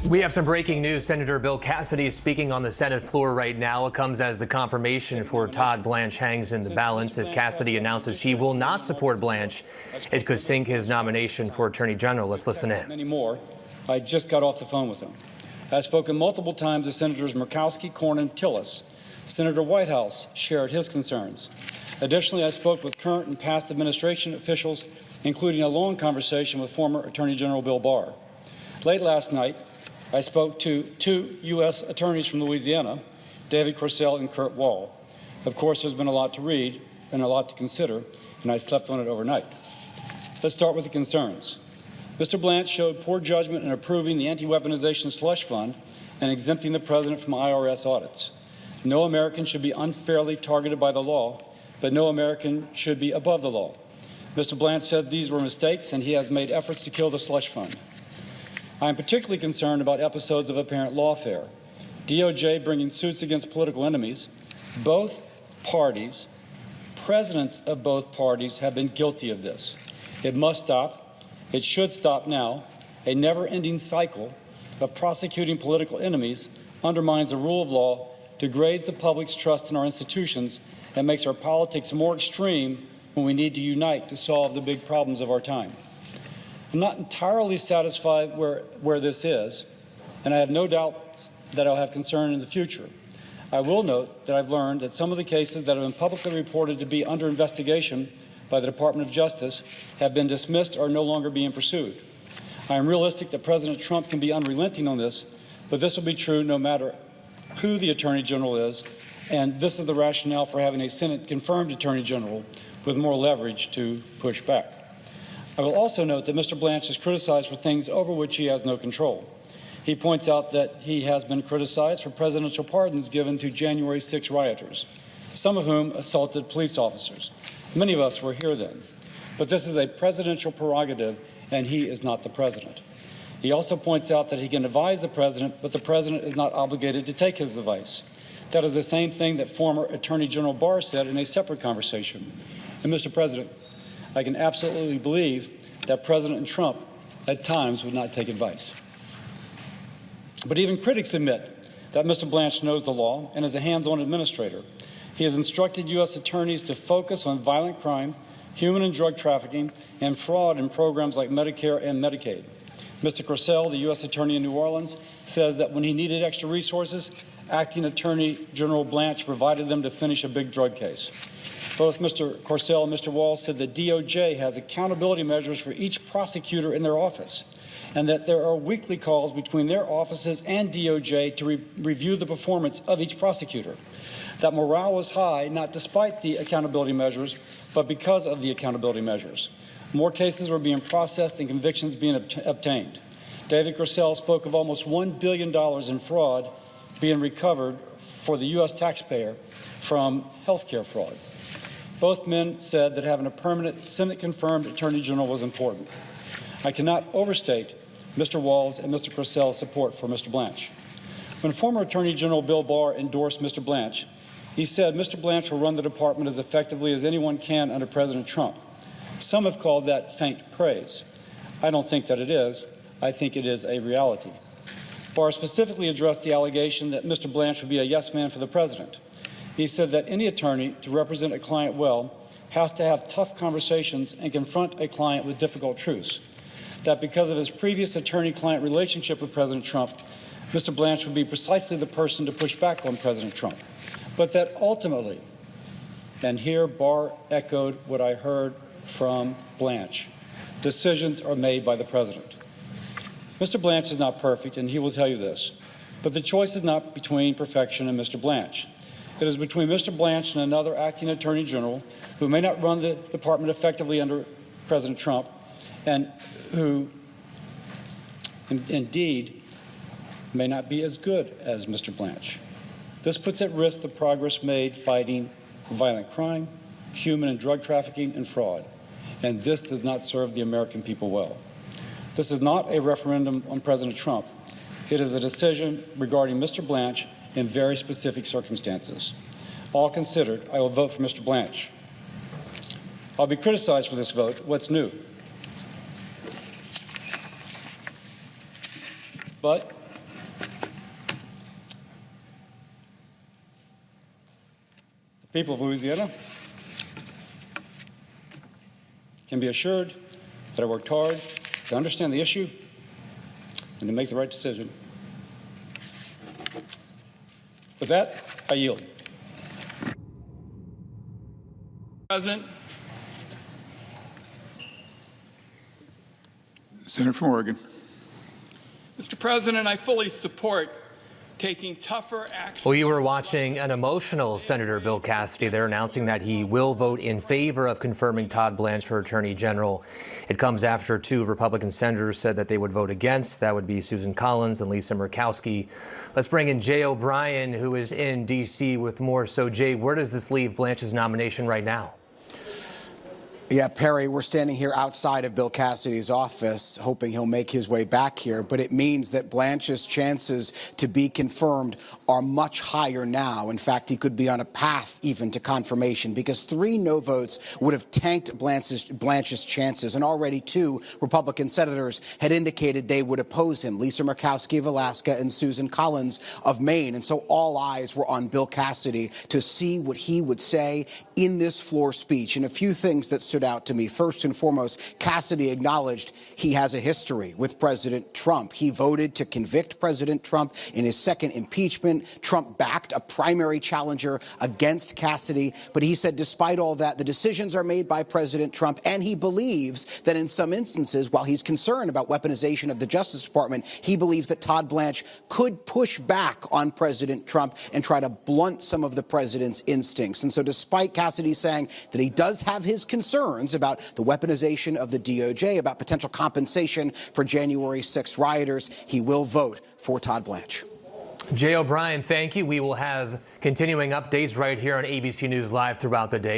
We have some breaking news. Senator Bill Cassidy is speaking on the Senate floor right now. It comes as the confirmation for Todd Blanche hangs in the balance. If Cassidy announces he will not support Blanche, it could sink his nomination for Attorney General. Let's listen in. Many more. I just got off the phone with him. I've spoken multiple times to Senators Murkowski, Collins, and Tillis. Senator Whitehouse shared his concerns. Additionally, I spoke with current and past administration officials, including a long conversation with former Attorney General Bill Barr. Late last night, I spoke to two U.S. attorneys from Louisiana, David Corsell and Kurt Wall. Of course, there's been a lot to read and a lot to consider, and I slept on it overnight. Let's start with the concerns. Mr. Blanche showed poor judgment in approving the anti-weaponization slush fund and exempting the president from IRS audits. No American should be unfairly targeted by the law, but no American should be above the law. Mr. Blanche said these were mistakes, and he has made efforts to kill the slush fund. I am particularly concerned about episodes of apparent lawfare. DOJ bringing suits against political enemies. Both parties, presidents of both parties, have been guilty of this. It must stop. It should stop now. A never-ending cycle of prosecuting political enemies undermines the rule of law, degrades the public's trust in our institutions, and makes our politics more extreme when we need to unite to solve the big problems of our time. I'm not entirely satisfied where this is, and I have no doubts that I'll have concern in the future. I will note that I've learned that some of the cases that have been publicly reported to be under investigation by the Department of Justice have been dismissed or are no longer being pursued. I am realistic that President Trump can be unrelenting on this, but this will be true no matter who the Attorney General is, and this is the rationale for having a Senate-confirmed Attorney General with more leverage to push back. I will also note that Mr. Blanche is criticized for things over which he has no control. He points out that he has been criticized for presidential pardons given to January 6 rioters, some of whom assaulted police officers. Many of us were here then. But this is a presidential prerogative, and he is not the president. He also points out that he can advise the president, but the president is not obligated to take his advice. That is the same thing that former Attorney General Barr said in a separate conversation. And Mr. President, I can absolutely believe that President Trump at times would not take advice. But even critics admit that Mr. Blanche knows the law and is a hands-on administrator. He has instructed U.S. attorneys to focus on violent crime, human and drug trafficking, and fraud in programs like Medicare and Medicaid. Mr. Corsell, the U.S. Attorney in New Orleans, says that when he needed extra resources, Acting Attorney General Blanche provided them to finish a big drug case. Both Mr. Corsell and Mr. Wall said that DOJ has accountability measures for each prosecutor in their office, and that there are weekly calls between their offices and DOJ to review the performance of each prosecutor. That morale was high, not despite the accountability measures, but because of the accountability measures. More cases were being processed and convictions being obtained. David Corsell spoke of almost $1 billion in fraud being recovered for the U.S. taxpayer from health care fraud. Both men said that having a permanent Senate-confirmed Attorney General was important. I cannot overstate Mr. Wall's and Mr. Corsell's support for Mr. Blanche. When former Attorney General Bill Barr endorsed Mr. Blanche, he said Mr. Blanche will run the department as effectively as anyone can under President Trump. Some have called that faint praise. I don't think that it is. I think it is a reality. Barr specifically addressed the allegation that Mr. Blanche would be a yes man for the president. He said that any attorney to represent a client well has to have tough conversations and confront a client with difficult truths. That because of his previous attorney-client relationship with President Trump, Mr. Blanche would be precisely the person to push back on President Trump. But that ultimately, and here Barr echoed what I heard from Blanche, decisions are made by the president. Mr. Blanche is not perfect, and he will tell you this, but the choice is not between perfection and Mr. Blanche. It is between Mr. Blanche and another acting attorney general who may not run the department effectively under President Trump and who indeed may not be as good as Mr. Blanche. This puts at risk the progress made fighting violent crime, human and drug trafficking, and fraud. And this does not serve the American people well. This is not a referendum on President Trump. It is a decision regarding Mr. Blanche in very specific circumstances. All considered, I will vote for Mr. Blanche. I'll be criticized for this vote. What's new? But People of Louisiana can be assured that I worked hard to understand the issue and to make the right decision. With that, I yield. President. Senator from Oregon. Mr. President, I fully support taking tougher action. Well, you were watching an emotional Senator Bill Cassidy there announcing that he will vote in favor of confirming Todd Blanche for Attorney General. It comes after two Republican senators said that they would vote against. That would be Susan Collins and Lisa Murkowski. Let's bring in Jay O'Brien, who is in D.C. with more. So, Jay, where does this leave Blanche's nomination right now? Yeah, Perry, we're standing here outside of Bill Cassidy's office, hoping he'll make his way back here. But it means that Blanche's chances to be confirmed are much higher now. In fact, he could be on a path even to confirmation, because 3 no votes would have tanked Blanche's chances. And already 2 Republican senators had indicated they would oppose him, Lisa Murkowski of Alaska and Susan Collins of Maine. And so all eyes were on Bill Cassidy to see what he would say in this floor speech. And a few things that stood out to me. First and foremost, Cassidy acknowledged he has a history with President Trump. He voted to convict President Trump in his second impeachment. Trump backed a primary challenger against Cassidy. But he said despite all that, the decisions are made by President Trump, and he believes that in some instances, while he's concerned about weaponization of the Justice Department, he believes that Todd Blanche could push back on President Trump and try to blunt some of the president's instincts. And so despite Cassidy saying that he does have his concerns about the weaponization of the DOJ, about potential compensation for January 6 rioters, he will vote for Todd Blanche. Jay O'Brien, thank you. We will have continuing updates right here on ABC News Live throughout the day.